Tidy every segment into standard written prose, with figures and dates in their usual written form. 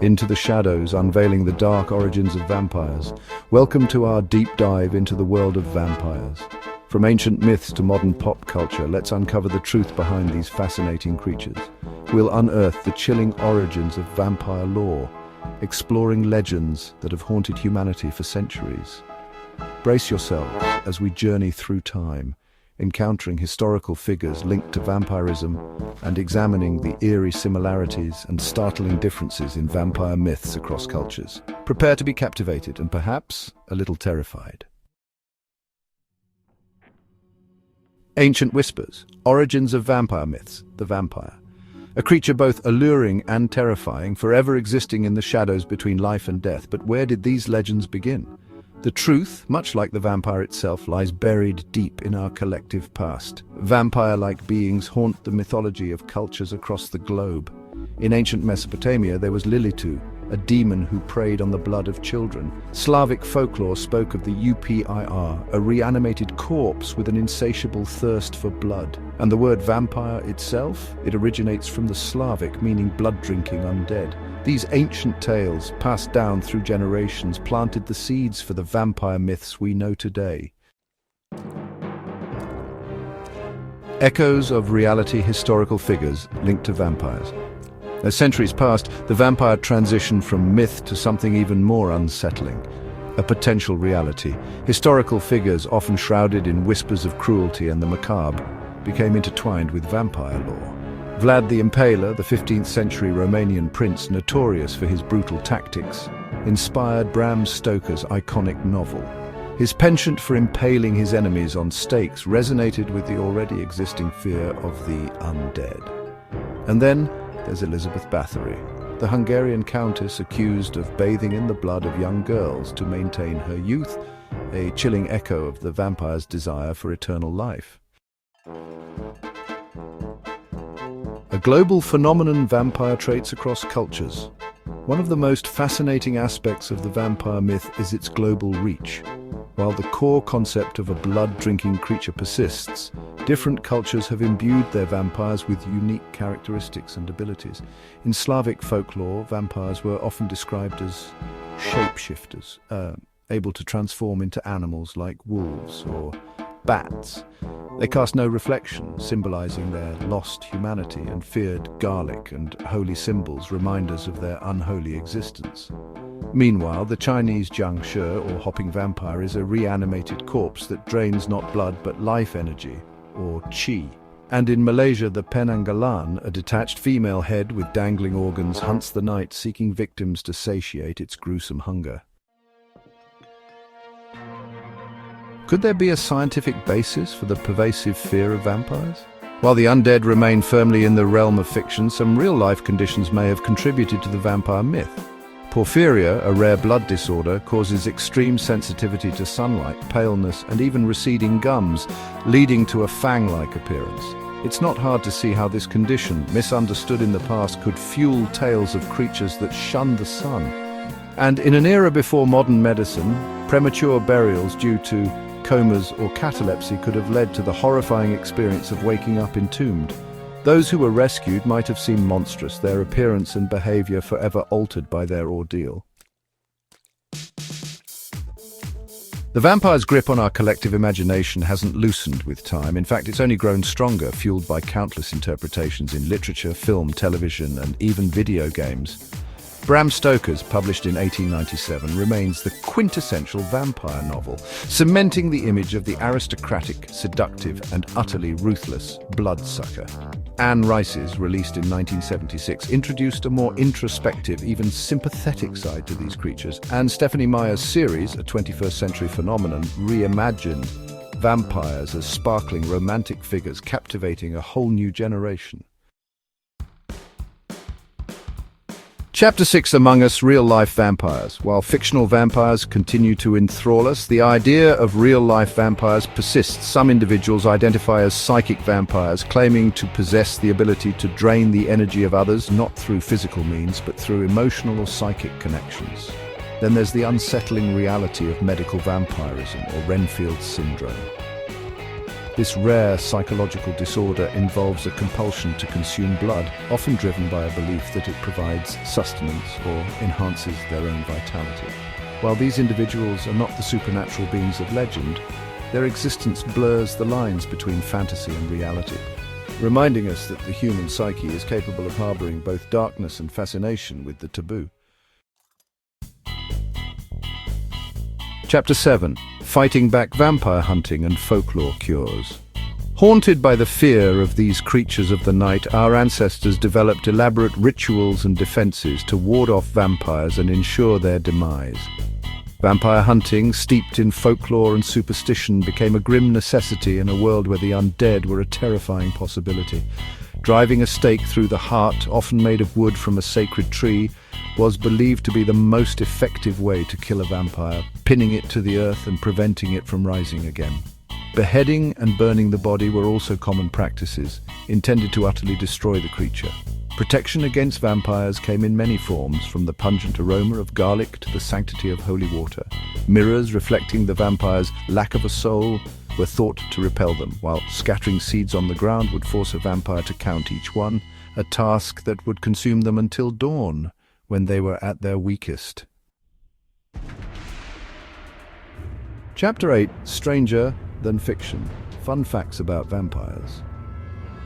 Into the shadows, unveiling the dark origins of vampires. Welcome to our deep dive into the world of vampires. From ancient myths to modern pop culture, let's uncover the truth behind these fascinating creatures. We'll unearth the chilling origins of vampire lore, exploring legends that have haunted humanity for centuries. Brace yourselves as we journey through time, encountering historical figures linked to vampirism and examining the eerie similarities and startling differences in vampire myths across cultures. Prepare to be captivated and perhaps a little terrified. Ancient whispers, origins of vampire myths, the vampire. A creature both alluring and terrifying, forever existing in the shadows between life and death. But where did these legends begin? The truth, much like the vampire itself, lies buried deep in our collective past. Vampire-like beings haunt the mythology of cultures across the globe. In ancient Mesopotamia, there was Lilitu, a demon who preyed on the blood of children. Slavic folklore spoke of the Upir, a reanimated corpse with an insatiable thirst for blood. And the word vampire itself, it originates from the Slavic, meaning blood-drinking undead. These ancient tales, passed down through generations, planted the seeds for the vampire myths we know today. Echoes of reality, historical figures linked to vampires. As centuries passed, the vampire transitioned from myth to something even more unsettling, a potential reality. Historical figures, often shrouded in whispers of cruelty and the macabre, became intertwined with vampire lore. Vlad the Impaler, the 15th century Romanian prince notorious for his brutal tactics, inspired Bram Stoker's iconic novel. His penchant for impaling his enemies on stakes resonated with the already existing fear of the undead. And then there's Elizabeth Bathory, the Hungarian countess accused of bathing in the blood of young girls to maintain her youth, a chilling echo of the vampire's desire for eternal life. A global phenomenon, vampire traits across cultures. One of the most fascinating aspects of the vampire myth is its global reach. While the core concept of a blood-drinking creature persists, different cultures have imbued their vampires with unique characteristics and abilities. In Slavic folklore, vampires were often described as shapeshifters, able to transform into animals like wolves or bats. They cast no reflection, symbolizing their lost humanity, and feared garlic and holy symbols, reminders of their unholy existence. Meanwhile, the Chinese jiangshi, or hopping vampire, is a reanimated corpse that drains not blood but life energy, or qi. And in Malaysia, the penanggalan, a detached female head with dangling organs, hunts the night, seeking victims to satiate its gruesome hunger. Could there be a scientific basis for the pervasive fear of vampires? While the undead remain firmly in the realm of fiction, some real-life conditions may have contributed to the vampire myth. Porphyria, a rare blood disorder, causes extreme sensitivity to sunlight, paleness, and even receding gums, leading to a fang-like appearance. It's not hard to see how this condition, misunderstood in the past, could fuel tales of creatures that shun the sun. And in an era before modern medicine, premature burials due to comas or catalepsy could have led to the horrifying experience of waking up entombed. Those who were rescued might have seemed monstrous, their appearance and behavior forever altered by their ordeal. The vampire's grip on our collective imagination hasn't loosened with time. In fact, it's only grown stronger, fueled by countless interpretations in literature, film, television, and even video games. Bram Stoker's, published in 1897, remains the quintessential vampire novel, cementing the image of the aristocratic, seductive, and utterly ruthless bloodsucker. Anne Rice's, released in 1976, introduced a more introspective, even sympathetic side to these creatures, and Stephenie Meyer's series, a 21st century phenomenon, reimagined vampires as sparkling romantic figures, captivating a whole new generation. Chapter 6: Among Us, Real-Life Vampires. While fictional vampires continue to enthrall us, the idea of real-life vampires persists. Some individuals identify as psychic vampires, claiming to possess the ability to drain the energy of others, not through physical means, but through emotional or psychic connections. Then there's the unsettling reality of medical vampirism, or Renfield's syndrome. This rare psychological disorder involves a compulsion to consume blood, often driven by a belief that it provides sustenance or enhances their own vitality. While these individuals are not the supernatural beings of legend, their existence blurs the lines between fantasy and reality, reminding us that the human psyche is capable of harboring both darkness and fascination with the taboo. Chapter 7. Fighting back vampire hunting and folklore cures. Haunted by the fear of these creatures of the night, our ancestors developed elaborate rituals and defenses to ward off vampires and ensure their demise. Vampire hunting, steeped in folklore and superstition, became a grim necessity in a world where the undead were a terrifying possibility. Driving a stake through the heart, often made of wood from a sacred tree, was believed to be the most effective way to kill a vampire, pinning it to the earth and preventing it from rising again. Beheading and burning the body were also common practices, intended to utterly destroy the creature. Protection against vampires came in many forms, from the pungent aroma of garlic to the sanctity of holy water. Mirrors reflecting the vampire's lack of a soul were thought to repel them, while scattering seeds on the ground would force a vampire to count each one, a task that would consume them until dawn, when they were at their weakest. Chapter 8. Stranger Than Fiction. Fun facts about vampires.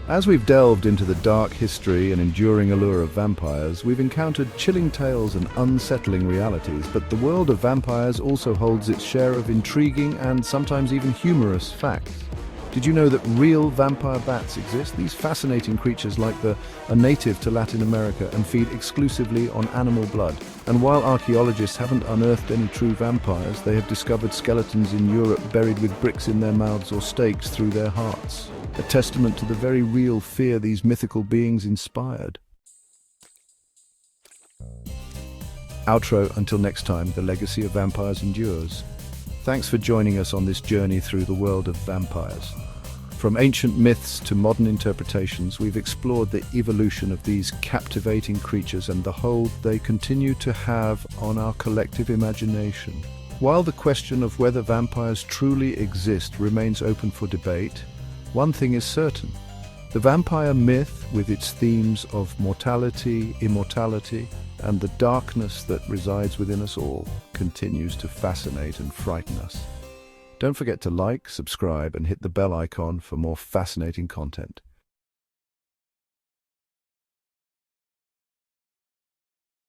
As we've delved into the dark history and enduring allure of vampires, we've encountered chilling tales and unsettling realities, but the world of vampires also holds its share of intriguing and sometimes even humorous facts. Did you know that real vampire bats exist? These fascinating creatures are native to Latin America and feed exclusively on animal blood. And while archaeologists haven't unearthed any true vampires, they have discovered skeletons in Europe buried with bricks in their mouths or stakes through their hearts, a testament to the very real fear these mythical beings inspired. Outro. Until next time, the legacy of vampires endures. Thanks for joining us on this journey through the world of vampires. From ancient myths to modern interpretations, we've explored the evolution of these captivating creatures and the hold they continue to have on our collective imagination. While the question of whether vampires truly exist remains open for debate, one thing is certain: the vampire myth, with its themes of mortality, immortality, and the darkness that resides within us all, continues to fascinate and frighten us. Don't forget to like, subscribe, and hit the bell icon for more fascinating content.